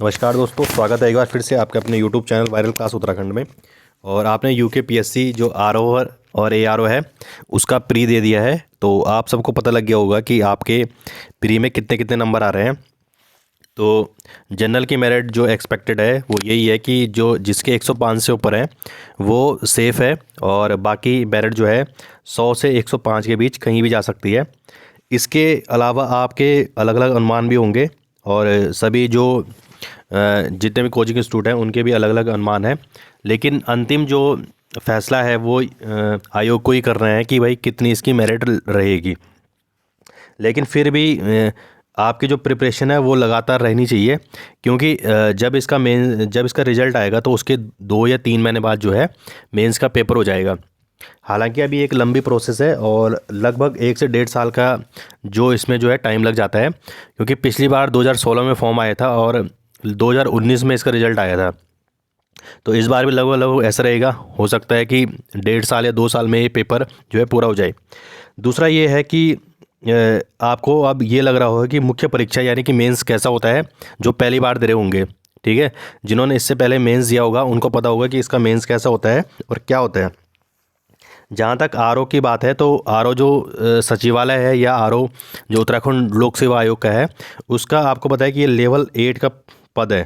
नमस्कार दोस्तों, स्वागत है एक बार फिर से आपके अपने YouTube channel viral class Uttarakhand में। और आपने यूके पीएससी जो आरओ और एआरओ है उसका प्री दे दिया है, तो आप सबको पता लग गया होगा कि आपके प्री में कितने कितने नंबर आ रहे हैं। तो जनरल की मेरिट जो एक्सपेक्टेड है वो यही है कि जो जिसके 105 से ऊपर है वो सेफ़ है, और बाकी मेरिट जो है 100 से 105 के बीच कहीं भी जा सकती है। इसके अलावा आपके अलग अलग अनुमान भी होंगे, और सभी जो जितने भी कोचिंग इंस्टीट्यूट हैं उनके भी अलग अलग अनुमान हैं। लेकिन अंतिम जो फैसला है वो आयोग को ही कर रहे हैं कि भाई कितनी इसकी मेरिट रहेगी। लेकिन फिर भी आपकी जो प्रिपरेशन है वो लगातार रहनी चाहिए, क्योंकि जब इसका रिज़ल्ट आएगा तो उसके 2 या 3 महीने बाद जो है मेंस का पेपर हो जाएगा। हालांकि अभी एक लंबी प्रोसेस है और लगभग 1 से 1.5 साल का जो इसमें जो है टाइम लग जाता है, क्योंकि पिछली बार 2016 में फॉर्म आया था और 2019 में इसका रिज़ल्ट आया था। तो इस बार भी लगभग लगभग ऐसा रहेगा, हो सकता है कि 1.5 साल या 2 साल में ये पेपर जो है पूरा हो जाए। दूसरा ये है कि आपको अब ये लग रहा होगा कि मुख्य परीक्षा यानी कि मेंस कैसा होता है, जो पहली बार दे रहे होंगे। ठीक है, जिन्होंने इससे पहले मेंस दिया होगा उनको पता होगा कि इसका मेंस कैसा होता है और क्या होता है। जहाँ तक आरओ की बात है तो आरओ जो सचिवालय है या आरओ जो उत्तराखंड लोक सेवा आयोग का है, उसका आपको पता है कि ये लेवल 8 का पद है।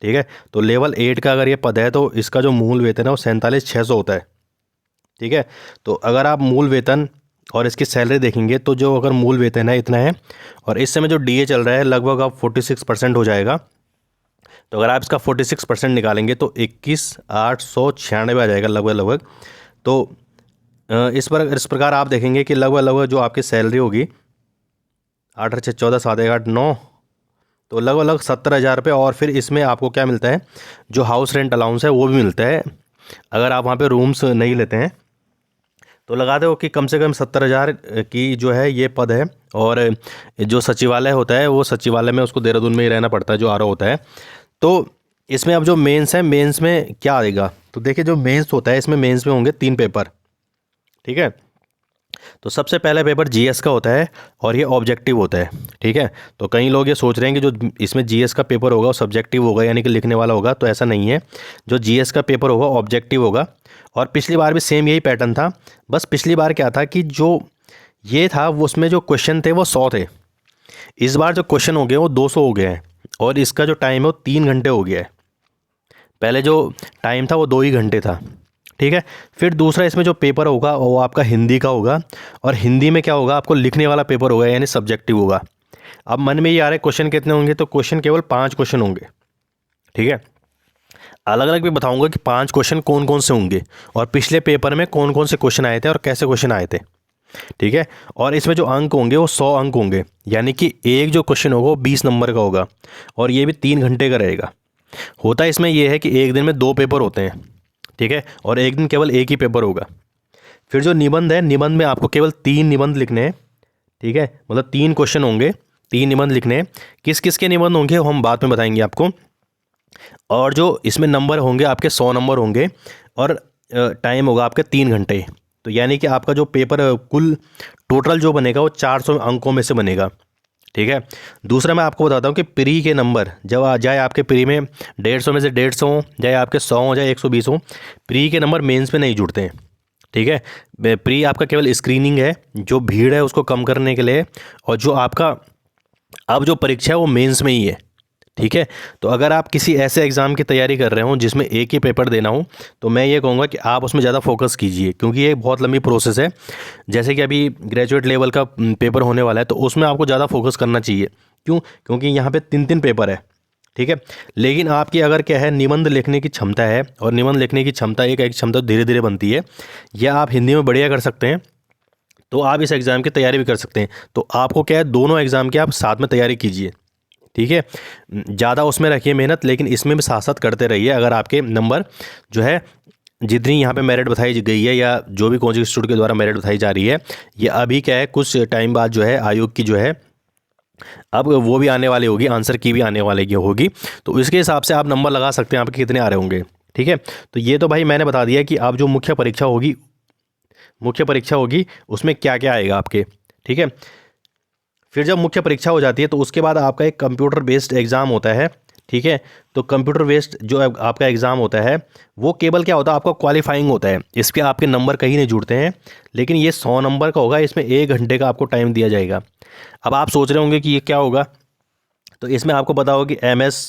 ठीक है, तो लेवल 8 का अगर ये पद है तो इसका जो मूल वेतन है वो 47,600 होता है। ठीक है, तो अगर आप मूल वेतन और इसकी सैलरी देखेंगे तो जो अगर मूल वेतन है इतना है, और इस समय जो डीए चल रहा है लगभग अब 46% हो जाएगा। तो अगर आप इसका 46% निकालेंगे तो 21,896 आ जाएगा लगभग लगभग। तो इस प्रकार आप देखेंगे कि लगभग लगभग जो आपकी सैलरी होगी 8 6 14 7 1 8 9, तो लगभग लगभग 70,000 रुपये। और फिर इसमें आपको क्या मिलता है, जो हाउस रेंट अलाउंस है वो भी मिलता है। अगर आप वहाँ पे रूम्स नहीं लेते हैं तो लगा दो कि कम से कम 70,000 की जो है ये पद है। और जो सचिवालय होता है वो सचिवालय में उसको देहरादून में ही रहना पड़ता है, जो आरओ होता है। तो इसमें अब जो मेंस है, मेंस में क्या आएगा, तो देखिए जो मेंस होता है इसमें मेंस में होंगे 3 पेपर। ठीक है, तो सबसे पहला पेपर जीएस का होता है और ये ऑब्जेक्टिव होता है। ठीक है, तो कई लोग ये सोच रहे हैं कि जो इसमें जीएस का पेपर होगा वो सब्जेक्टिव होगा यानी कि लिखने वाला होगा, तो ऐसा नहीं है। जो जीएस का पेपर होगा ऑब्जेक्टिव होगा। और पिछली बार भी सेम यही पैटर्न था, बस पिछली बार क्या था कि जो ये था वो उसमें जो क्वेश्चन थे वो 100 थे। इस बार जो क्वेश्चन हो गए वो 200 हो गए हैं, और इसका जो टाइम है वो 3 घंटे हो गया है। पहले जो टाइम था वो 2 ही घंटे था। ठीक है, फिर दूसरा इसमें जो पेपर होगा वो आपका हिंदी का होगा, और हिंदी में क्या होगा, आपको लिखने वाला पेपर होगा यानी सब्जेक्टिव होगा। अब मन में ये आ रहा है क्वेश्चन कितने होंगे, तो क्वेश्चन केवल 5 क्वेश्चन होंगे। ठीक है, अलग अलग भी बताऊंगा कि 5 क्वेश्चन कौन कौन से होंगे और पिछले पेपर में कौन कौन से क्वेश्चन आए थे और कैसे क्वेश्चन आए थे। ठीक है, और इसमें जो अंक होंगे वो 100 अंक होंगे, यानी कि एक जो क्वेश्चन होगा वो 20 नंबर का होगा, और ये भी 3 घंटे का रहेगा। होता इसमें यह है कि एक दिन में 2 पेपर होते हैं। ठीक है, और एक दिन केवल एक ही पेपर होगा। फिर जो निबंध है, निबंध में आपको केवल 3 निबंध लिखने हैं। ठीक है, मतलब 3 क्वेश्चन होंगे, 3 निबंध लिखने हैं। किस किस के निबंध होंगे वो हम बाद में बताएंगे आपको। और जो इसमें नंबर होंगे आपके 100 नंबर होंगे, और टाइम होगा आपके 3 घंटे। तो यानी कि आपका जो पेपर कुल टोटल जो बनेगा वो 400 अंकों में से बनेगा। ठीक है, दूसरा मैं आपको बताता हूँ कि प्री के नंबर जब आ जाए आपके प्री में 150 में से 150 हो, चाहे आपके 100 हो चाहे 120 हो, प्री के नंबर मेंस में नहीं जुड़ते हैं। ठीक है, प्री आपका केवल स्क्रीनिंग है, जो भीड़ है उसको कम करने के लिए, और जो आपका अब जो परीक्षा है वो मेंस में ही है। ठीक है, तो अगर आप किसी ऐसे एग्ज़ाम की तैयारी कर रहे हो जिसमें एक ही पेपर देना हो, तो मैं ये कहूँगा कि आप उसमें ज़्यादा फोकस कीजिए, क्योंकि ये बहुत लंबी प्रोसेस है। जैसे कि अभी ग्रेजुएट लेवल का पेपर होने वाला है, तो उसमें आपको ज़्यादा फोकस करना चाहिए। क्यों? क्योंकि यहाँ पे 3 पेपर है। ठीक है, लेकिन आपकी अगर क्या है, निबंध लिखने की क्षमता है, और निबंध लिखने की क्षमता एक क्षमता धीरे धीरे बनती है, या आप हिंदी में बढ़िया कर सकते हैं तो आप इस एग्ज़ाम की तैयारी भी कर सकते हैं। तो आपको क्या है, दोनों एग्ज़ाम की आप साथ में तैयारी कीजिए। ठीक है, ज़्यादा उसमें रखिए मेहनत, लेकिन इसमें भी साथ साथ करते रहिए। अगर आपके नंबर जो है, जितनी यहाँ पे मेरिट बताई गई है या जो भी कोचिंग इंस्टीट्यूट के द्वारा मेरिट बताई जा रही है, ये अभी क्या है, कुछ टाइम बाद जो है आयोग की जो है अब वो भी आने वाली होगी, आंसर की भी आने वाली होगी। तो इसके हिसाब से आप नंबर लगा सकते हैं आपके कितने आ रहे होंगे। ठीक है, तो ये तो भाई मैंने बता दिया कि आप जो मुख्य परीक्षा होगी उसमें क्या क्या आएगा आपके। ठीक है, फिर जब मुख्य परीक्षा हो जाती है तो उसके बाद आपका एक कंप्यूटर बेस्ड एग्ज़ाम होता है। ठीक है। तो कंप्यूटर बेस्ड जो आपका एग्ज़ाम होता है वो केवल क्या होता है, आपका क्वालिफाइंग होता है, इस पर आपके नंबर कहीं नहीं जुड़ते हैं। लेकिन ये 100 नंबर का होगा, इसमें 1 घंटे का आपको टाइम दिया जाएगा। अब आप सोच रहे होंगे कि ये क्या होगा, तो इसमें आपको पता होगा कि MS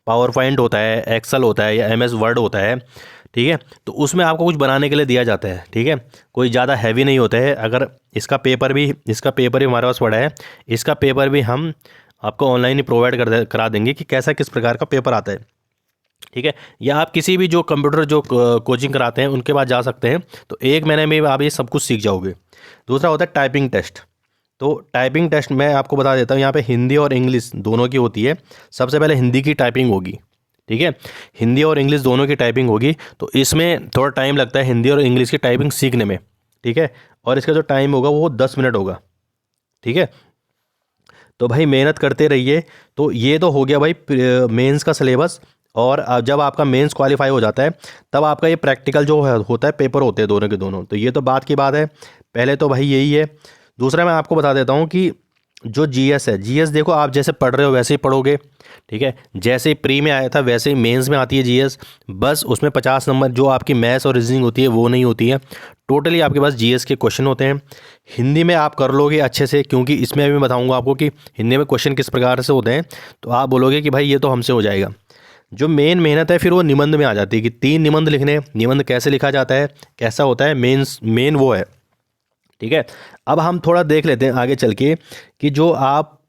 पावर पॉइंट होता है, एक्सेल होता है या MS वर्ड होता है। ठीक है, तो उसमें आपको कुछ बनाने के लिए दिया जाता है। ठीक है, कोई ज़्यादा हैवी नहीं होता है। अगर इसका पेपर भी हमारे पास पड़ा है, इसका पेपर भी हम आपको ऑनलाइन ही प्रोवाइड करा देंगे कि कैसा किस प्रकार का पेपर आता है। ठीक है, या आप किसी भी जो कंप्यूटर जो कोचिंग कराते हैं उनके पास जा सकते हैं, तो 1 महीने में आप ये सब कुछ सीख जाओगे। दूसरा होता है टाइपिंग टेस्ट। तो टाइपिंग टेस्ट मैं आपको बता देता हूँ, यहाँ पे हिंदी और इंग्लिश दोनों की होती है। सबसे पहले हिंदी की टाइपिंग होगी। ठीक है, हिंदी और इंग्लिश दोनों की टाइपिंग होगी, तो इसमें थोड़ा टाइम लगता है हिंदी और इंग्लिश की टाइपिंग सीखने में। ठीक है, और इसका जो टाइम होगा वो 10 मिनट होगा। ठीक है, तो भाई मेहनत करते रहिए। तो ये तो हो गया भाई मेंस का सिलेबस। और जब आपका मेंस क्वालिफाई हो जाता है तब आपका ये प्रैक्टिकल जो होता है पेपर होते हैं दोनों के दोनों। तो ये तो बात की बात है, पहले तो भाई यही है। दूसरा मैं आपको बता देता हूँ कि जो GS है, GS देखो आप जैसे पढ़ रहे हो वैसे ही पढ़ोगे। ठीक है, जैसे ही प्री में आया था वैसे ही मेंस में आती है GS। बस उसमें 50 नंबर जो आपकी मैथ्स और रीजनिंग होती है वो नहीं होती है, टोटली आपके पास GS के क्वेश्चन होते हैं। हिंदी में आप कर लोगे अच्छे से, क्योंकि इसमें अभी मैं बताऊंगा आपको कि हिंदी में क्वेश्चन किस प्रकार से होते हैं, तो आप बोलोगे कि भाई ये तो हमसे हो जाएगा। जो मेन मेहनत है फिर वो निबंध में आ जाती है कि 3 निबंध लिखने, निबंध कैसे लिखा जाता है, कैसा होता है, मेन वो है। ठीक है, अब हम थोड़ा देख लेते हैं आगे चल के कि जो आप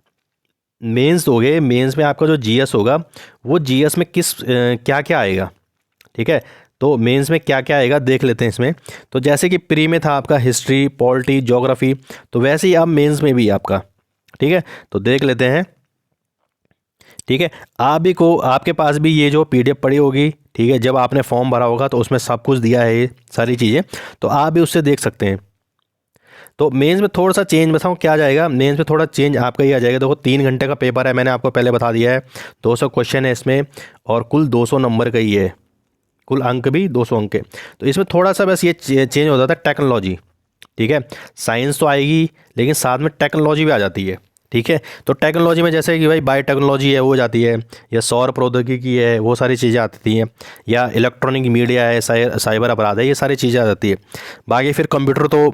मेंस दोगे, मेंस में आपका जो GS होगा वो GS में किस क्या क्या आएगा। ठीक है, तो मेंस में क्या क्या आएगा देख लेते हैं इसमें। तो जैसे कि प्री में था आपका हिस्ट्री, पॉलिटी, ज्योग्राफी, तो वैसे ही अब मेंस में भी आपका। ठीक है, तो देख लेते हैं। ठीक है, आपके पास भी ये जो PDF पड़ी होगी। ठीक है, जब आपने फॉर्म भरा होगा तो उसमें सब कुछ दिया है, ये सारी चीज़ें, तो आप भी उससे देख सकते हैं। तो मेंस में थोड़ा सा चेंज बताऊँ क्या जाएगा, मेंस में थोड़ा चेंज आपका ये आ जाएगा। देखो 3 घंटे का पेपर है, मैंने आपको पहले बता दिया है। 200 क्वेश्चन है इसमें और कुल 200 नंबर का ही है, कुल अंक भी 200 अंक है। तो इसमें थोड़ा सा बस ये चेंज हो जाता है टेक्नोलॉजी। ठीक है, साइंस तो आएगी लेकिन साथ में टेक्नोलॉजी भी आ जाती है। ठीक है, तो टेक्नोलॉजी में जैसे कि भाई बायोटेक्नोलॉजी है वो हो जाती है, या सौर प्रौद्योगिकी है, वो सारी चीज़ें आती हैं, या इलेक्ट्रॉनिक मीडिया है, साइबर अपराध है, ये सारी चीज़ें आ जाती है। बाकी फिर कंप्यूटर तो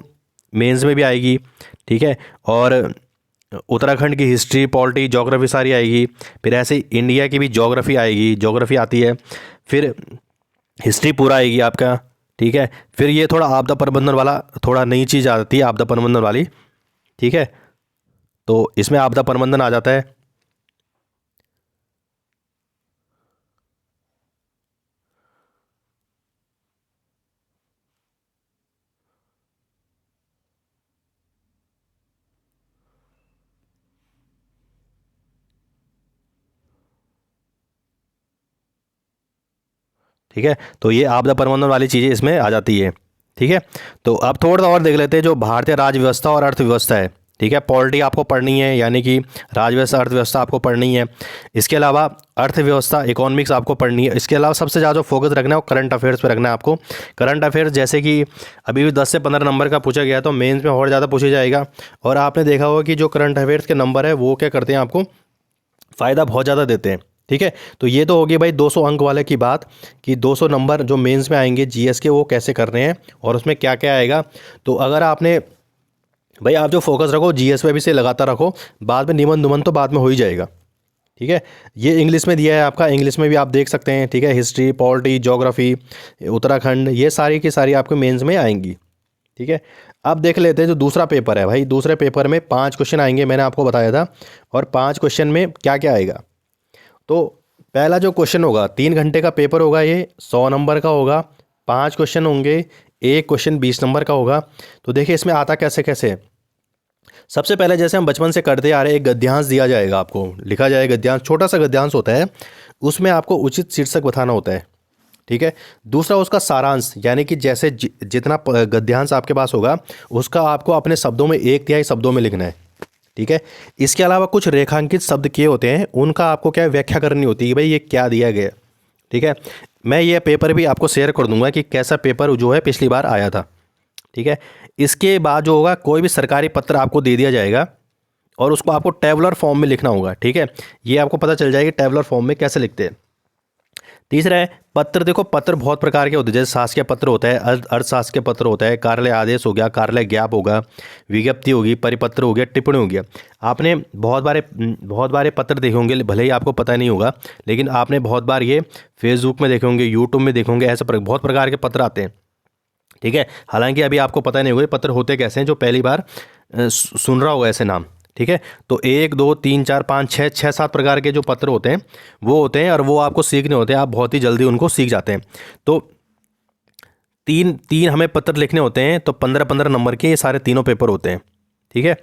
मेंस में भी आएगी। ठीक है, और उत्तराखंड की हिस्ट्री, पॉलिटी, ज्योग्राफी सारी आएगी। फिर ऐसे ही इंडिया की भी ज्योग्राफी आएगी, ज्योग्राफी आती है। फिर हिस्ट्री पूरा आएगी आपका। ठीक है, फिर ये थोड़ा आपदा प्रबंधन वाला, थोड़ा नई चीज़ आ जाती है आपदा प्रबंधन वाली। ठीक है, तो इसमें आपदा प्रबंधन आ जाता है। ठीक है, तो ये आपदा प्रबंधन वाली चीज़ें इसमें आ जाती है। ठीक है, तो अब थोड़ा और देख लेते हैं जो भारतीय राज्य व्यवस्था और अर्थव्यवस्था है। ठीक है, पॉलिटी आपको पढ़नी है, यानी कि राज्य व्यवस्था, अर्थव्यवस्था आपको पढ़नी है। इसके अलावा अर्थव्यवस्था, इकोनॉमिक्स आपको पढ़नी है। इसके अलावा सबसे ज़्यादा जो फोकस रखना है वो करंट अफेयर्स पे रखना है आपको। करंट अफेयर्स जैसे कि अभी भी 10 से 15 नंबर का पूछा गया, तो मेंस में और ज़्यादा पूछा जाएगा। और आपने देखा होगा कि जो करंट अफेयर्स के नंबर है वो क्या करते हैं, आपको फ़ायदा बहुत ज़्यादा देते हैं। ठीक है, तो ये तो होगी भाई 200 अंक वाले की बात, कि 200 नंबर जो मेंस में आएंगे GS के वो कैसे करने हैं और उसमें क्या क्या आएगा। तो अगर आपने भाई, आप जो फोकस रखो GS पे भी से लगातार रखो, बाद में निबंध नुबंध तो बाद में हो ही जाएगा। ठीक है, ये इंग्लिश में दिया है आपका, इंग्लिश में भी आप देख सकते हैं। ठीक है, हिस्ट्री, पॉलिटी, ज्योग्राफी, उत्तराखंड, ये सारी की सारी आपके मेंस में आएंगी। ठीक है, अब देख लेते हैं जो दूसरा पेपर है भाई। दूसरे पेपर में 5 क्वेश्चन आएंगे, मैंने आपको बताया था। और 5 क्वेश्चन में क्या क्या आएगा, तो पहला जो क्वेश्चन होगा, 3 घंटे का पेपर होगा, ये 100 नंबर का होगा। 5 क्वेश्चन होंगे, एक क्वेश्चन 20 नंबर का होगा। तो देखिए इसमें आता कैसे कैसे है। सबसे पहले जैसे हम बचपन से करते आ रहे, एक गद्यांश दिया जाएगा आपको, लिखा जाएगा गद्यांश, छोटा सा गद्यांश होता है, उसमें आपको उचित शीर्षक बताना होता है। ठीक है, दूसरा उसका सारांश, यानी कि जैसे जितना गद्यांश आपके पास होगा उसका आपको अपने शब्दों में 1/3 शब्दों में लिखना है। ठीक है, इसके अलावा कुछ रेखांकित शब्द किए होते हैं, उनका आपको क्या व्याख्या करनी होती है, भाई ये क्या दिया गया। ठीक है, मैं ये पेपर भी आपको शेयर कर दूंगा कि कैसा पेपर जो है पिछली बार आया था। ठीक है, इसके बाद जो होगा, कोई भी सरकारी पत्र आपको दे दिया जाएगा और उसको आपको टेबुलर फॉर्म में लिखना होगा। ठीक है, ये आपको पता चल जाएगा टेबुलर फॉर्म में कैसे लिखते हैं। तीसरा है पत्र। देखो पत्र बहुत प्रकार के होते हैं, जैसे शासकीय पत्र होता है, अर्धशासकीय पत्र होता है, कार्यालय आदेश हो गया, कार्यालय ज्ञाप होगा, विज्ञप्ति होगी, परिपत्र हो गया, टिप्पणी हो गया। आपने बहुत बारे पत्र देखे होंगे, भले ही आपको पता नहीं होगा, लेकिन आपने बहुत बार ये फेसबुक में देखे होंगे, यूट्यूब में देखे होंगे, ऐसे बहुत प्रकार के पत्र आते हैं। ठीक है, हालांकि अभी आपको पता नहीं होगा ये पत्र होते कैसे हैं, जो पहली बार सुन रहा होगा ऐसे नाम। ठीक है, तो 1 2 3 4 5 6 6 7 प्रकार के जो पत्र होते हैं वो होते हैं, और वो आपको सीखने होते हैं, आप बहुत ही जल्दी उनको सीख जाते हैं। तो तीन तीन हमें पत्र लिखने होते हैं, तो 15-15 नंबर के ये सारे तीनों पेपर होते हैं। ठीक है,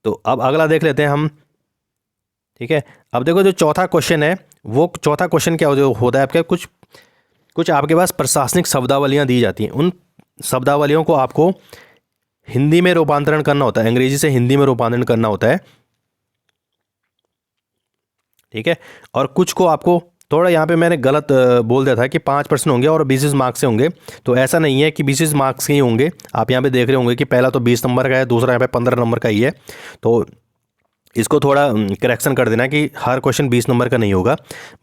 तो अब अगला देख लेते हैं हम। ठीक है, अब देखो जो चौथा क्वेश्चन है, वो चौथा क्वेश्चन क्या होता है आपके, कुछ आपके पास प्रशासनिक शब्दावलियाँ दी जाती हैं, उन शब्दावलियों को आपको हिंदी में रूपांतरण करना होता है, अंग्रेजी से हिंदी में रूपांतरण करना होता है। ठीक है, और कुछ को आपको थोड़ा यहाँ पे मैंने गलत बोल दिया था कि 5 प्रश्न होंगे और 20 मार्क्स से होंगे, तो ऐसा नहीं है कि 20 मार्क्स के ही होंगे। आप यहाँ पे देख रहे होंगे कि पहला तो 20 नंबर का है, दूसरा यहाँ पे 15 नंबर का ही है, तो इसको थोड़ा करेक्शन कर देना कि हर क्वेश्चन 20 नंबर का नहीं होगा,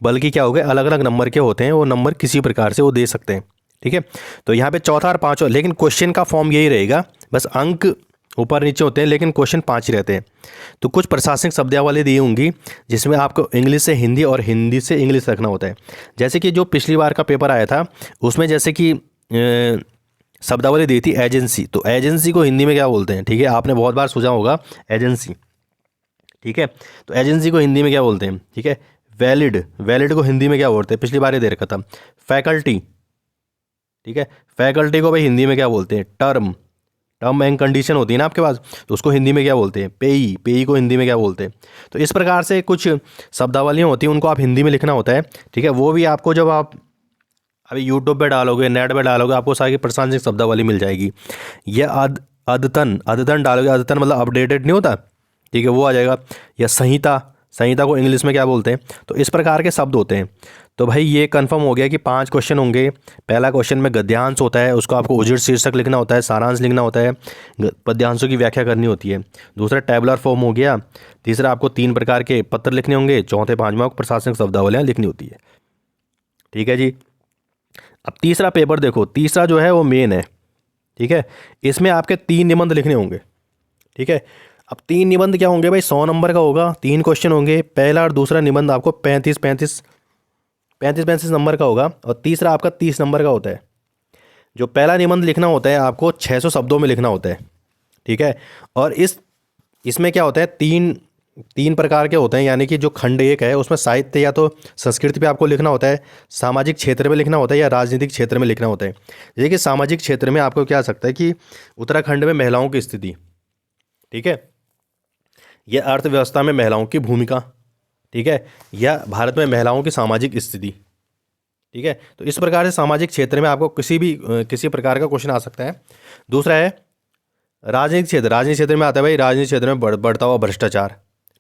बल्कि क्या होगा, अलग अलग नंबर के होते हैं, वो नंबर किसी प्रकार से वो दे सकते हैं। ठीक है, तो यहाँ पे चौथा और पाँचवा, लेकिन क्वेश्चन का फॉर्म यही रहेगा, बस अंक ऊपर नीचे होते हैं, लेकिन क्वेश्चन 5 ही रहते हैं। तो कुछ प्रशासनिक शब्दावली दी होंगी जिसमें आपको इंग्लिश से हिंदी और हिंदी से इंग्लिश रखना होता है। जैसे कि जो पिछली बार का पेपर आया था उसमें जैसे कि शब्दावली दी थी एजेंसी, तो एजेंसी को हिंदी में क्या बोलते हैं? ठीक है, आपने बहुत बार सोचा होगा एजेंसी। ठीक है, तो एजेंसी को हिंदी में क्या बोलते हैं? ठीक है, वैलिड को हिंदी में क्या बोलते हैं? पिछली बार ये दे रखा था। फैकल्टी, ठीक है, फैकल्टी को भाई हिंदी में क्या बोलते हैं? टर्म एंड कंडीशन होती है ना आपके पास, तो उसको हिंदी में क्या बोलते हैं? पेई को हिंदी में क्या बोलते हैं? तो इस प्रकार से कुछ शब्दावलियाँ होती हैं, उनको आप हिंदी में लिखना होता है। ठीक है, वो भी आपको जब आप अभी यूट्यूब पे डालोगे, नेट पे डालोगे, आपको सारी प्रशासनिक शब्दावली मिल जाएगी। या अद्यतन डालोगे, अद्यतन मतलब अपडेटेड नहीं होता, ठीक है, वो आ जाएगा। या संहिता को इंग्लिश में क्या बोलते हैं? तो इस प्रकार के शब्द होते हैं। तो भाई ये कंफर्म हो गया कि 5 क्वेश्चन होंगे। पहला क्वेश्चन में गद्यांश होता है, उसको आपको उचित शीर्षक लिखना होता है, सारांश लिखना होता है, पद्यांशों की व्याख्या करनी होती है। दूसरा टेबुलर फॉर्म हो गया। तीसरा आपको 3 प्रकार के पत्र लिखने होंगे। चौथे 5वां को प्रशासनिक शब्दावलियाँ लिखनी होती है। ठीक है जी, अब तीसरा पेपर देखो, तीसरा जो है वो मेन है। ठीक है, इसमें आपके 3 निबंध लिखने होंगे। ठीक है, अब 3 निबंध क्या होंगे भाई? 100 नंबर का होगा, 3 क्वेश्चन होंगे। पहला और दूसरा निबंध आपको 35 नंबर का होगा, और तीसरा आपका 30 नंबर का होता है। जो पहला निबंध लिखना होता है आपको 600 शब्दों में लिखना होता है। ठीक है, और इसमें क्या होता है, तीन प्रकार के होते हैं, यानी कि जो खंड 1 है उसमें साहित्य या तो संस्कृति पे आपको लिखना होता है, सामाजिक क्षेत्र में लिखना होता है, या राजनीतिक क्षेत्र में लिखना होता है। जैसे कि सामाजिक क्षेत्र में आपको क्या आ सकता है कि उत्तराखंड में महिलाओं की स्थिति, ठीक है, या अर्थव्यवस्था में महिलाओं की भूमिका, ठीक है, या भारत में महिलाओं की सामाजिक स्थिति। ठीक है, तो इस प्रकार से सामाजिक क्षेत्र में आपको किसी प्रकार का क्वेश्चन आ सकता है। दूसरा है राजनीतिक क्षेत्र में आता है भाई, राजनीतिक क्षेत्र में बढ़ता हुआ भ्रष्टाचार।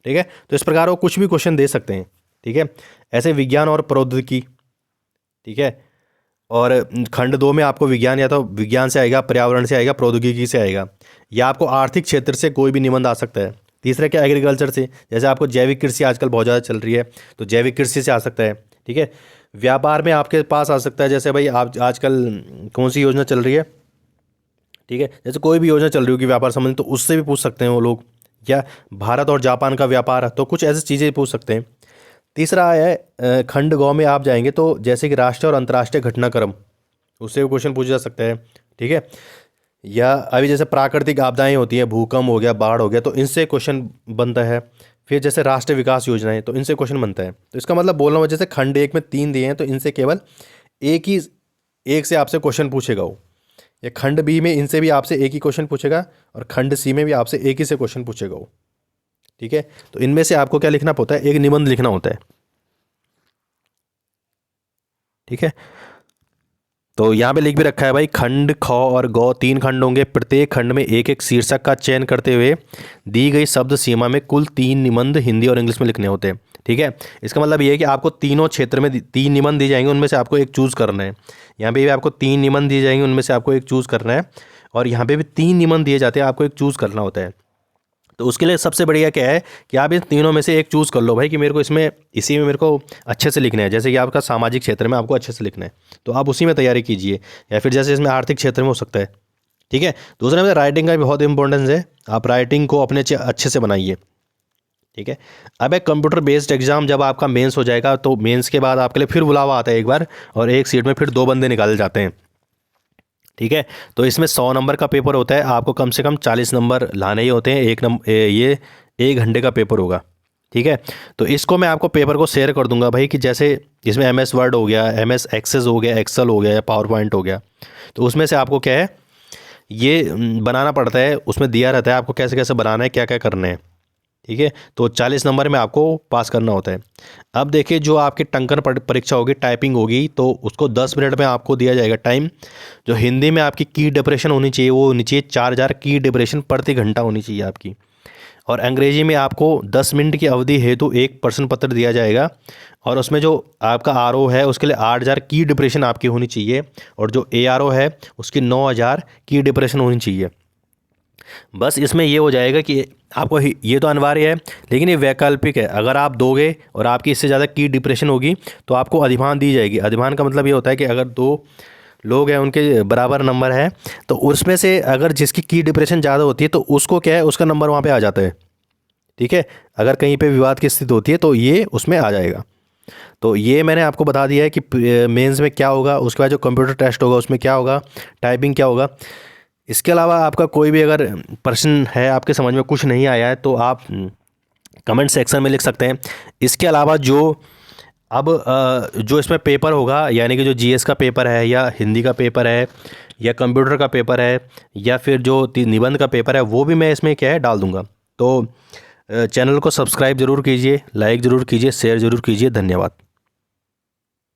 ठीक है, तो इस प्रकार वो कुछ भी क्वेश्चन दे सकते हैं। ठीक है, ऐसे विज्ञान और प्रौद्योगिकी। ठीक है, और खंड 2 में आपको विज्ञान या तो विज्ञान से आएगा, पर्यावरण से आएगा, प्रौद्योगिकी से आएगा, या आपको आर्थिक क्षेत्र से कोई भी निबंध आ सकता है। तीसरा क्या, एग्रीकल्चर से, जैसे आपको जैविक कृषि आजकल बहुत ज़्यादा चल रही है, तो जैविक कृषि से आ सकता है। ठीक है, व्यापार में आपके पास आ सकता है, जैसे भाई आप आजकल कौन सी योजना चल रही है, ठीक है, जैसे कोई भी योजना चल रही होगी व्यापार संबंधी, तो उससे भी पूछ सकते हैं वो लोग। या भारत और जापान का व्यापार, तो कुछ ऐसी चीज़ें पूछ सकते हैं। तीसरा है खंड गौ में आप जाएंगे तो जैसे कि राष्ट्रीय और अंतर्राष्ट्रीय घटनाक्रम, उससे भी क्वेश्चन पूछा जा सकता है। ठीक है, या अभी जैसे प्राकृतिक आपदाएं होती हैं, भूकंप हो गया, बाढ़ हो गया, तो इनसे क्वेश्चन बनता है। फिर जैसे राष्ट्रीय विकास योजनाएं, तो इनसे क्वेश्चन बनता है। तो इसका मतलब बोलना हुआ, जैसे खंड 1 में 3 दिए हैं, तो इनसे केवल एक से आपसे क्वेश्चन पूछेगा वो। या खंड बी में इनसे भी आपसे एक ही क्वेश्चन पूछेगा, और खंड सी में भी आपसे एक ही से क्वेश्चन पूछेगा वो। ठीक है, तो इनमें से आपको क्या लिखना होता है? एक निबंध लिखना होता है। ठीक है, तो यहाँ पे लिख भी रखा है भाई, खंड ख और गौ 3 खंड होंगे, प्रत्येक खंड में एक एक शीर्षक का चयन करते हुए दी गई शब्द सीमा में कुल 3 निबंध हिंदी और इंग्लिश में लिखने होते हैं। ठीक है, इसका मतलब ये है कि आपको तीनों क्षेत्र में 3 निबंध दिए जाएंगे, उनमें से आपको एक चूज़ करना है। यहाँ पे भी आपको 3 निबंध दिए जाएंगे, उनमें से आपको एक चूज़ करना है, और यहाँ पे भी 3 निबंध दिए जाते हैं, आपको एक चूज़ करना होता है। तो उसके लिए सबसे बढ़िया क्या है कि आप इन तीनों में से एक चूज़ कर लो भाई कि मेरे को इसमें इसी में मेरे को अच्छे से लिखना है। जैसे कि आपका सामाजिक क्षेत्र में आपको अच्छे से लिखना है तो आप उसी में तैयारी कीजिए, या फिर जैसे इसमें आर्थिक क्षेत्र में हो सकता है। ठीक है। दूसरा में राइटिंग का भी बहुत इंपॉर्टेंस है, आप राइटिंग को अपने अच्छे से बनाइए। ठीक है। अब एक कंप्यूटर बेस्ड एग्जाम जब आपका मेंस हो जाएगा तो मेंस के बाद आपके लिए फिर बुलावा आता है एक बार, और एक सीट में फिर 2 बंदे निकाले जाते हैं। ठीक है। तो इसमें 100 नंबर का पेपर होता है, आपको कम से कम 40 नंबर लाने ही होते हैं। ये 1 घंटे का पेपर होगा। ठीक है। तो इसको मैं आपको पेपर को शेयर कर दूंगा भाई कि जैसे इसमें MS वर्ड हो गया, MS एक्सेस हो गया, एक्सेल हो गया या पावर पॉइंट हो गया, तो उसमें से आपको क्या है ये बनाना पड़ता है, उसमें दिया रहता है आपको कैसे कैसे बनाना है, क्या क्या करना है। ठीक है। तो 40 नंबर में आपको पास करना होता है। अब देखिए जो आपकी टंकन परीक्षा होगी, टाइपिंग होगी, तो उसको 10 मिनट में आपको दिया जाएगा टाइम। जो हिंदी में आपकी की डिप्रेशन होनी चाहिए वो होनी चाहिए 4000 की डिप्रेशन प्रति घंटा होनी चाहिए आपकी। और अंग्रेजी में आपको 10 मिनट की अवधि हेतु एक प्रश्न पत्र दिया जाएगा, और उसमें जो आपका RO है उसके लिए 8000 की डिप्रेशन आपकी होनी चाहिए, और जो ARO है उसकी 9000 की डिप्रेशन होनी चाहिए। बस इसमें ये हो जाएगा कि आपको ये तो अनिवार्य है, लेकिन ये वैकल्पिक है। अगर आप दोगे और आपकी इससे ज़्यादा की डिप्रेशन होगी तो आपको अधिमान दी जाएगी। अधिमान का मतलब ये होता है कि अगर 2 लोग हैं उनके बराबर नंबर है तो उसमें से अगर जिसकी की डिप्रेशन ज़्यादा होती है तो उसको क्या है उसका नंबर वहाँ पे आ जाता है। ठीक है। अगर कहीं पे विवाद की स्थिति होती है तो ये उसमें आ जाएगा। तो ये मैंने आपको बता दिया है कि मेंस में क्या होगा, उसके बाद जो कंप्यूटर टेस्ट होगा उसमें क्या होगा, टाइपिंग क्या होगा। इसके अलावा आपका कोई भी अगर प्रश्न है, आपके समझ में कुछ नहीं आया है, तो आप कमेंट सेक्शन में लिख सकते हैं। इसके अलावा जो इसमें पेपर होगा, यानी कि जो GS का पेपर है या हिंदी का पेपर है या कंप्यूटर का पेपर है या फिर जो निबंध का पेपर है, वो भी मैं इसमें क्या है डाल दूँगा। तो चैनल को सब्सक्राइब ज़रूर कीजिए, लाइक ज़रूर कीजिए, शेयर ज़रूर कीजिए। धन्यवाद।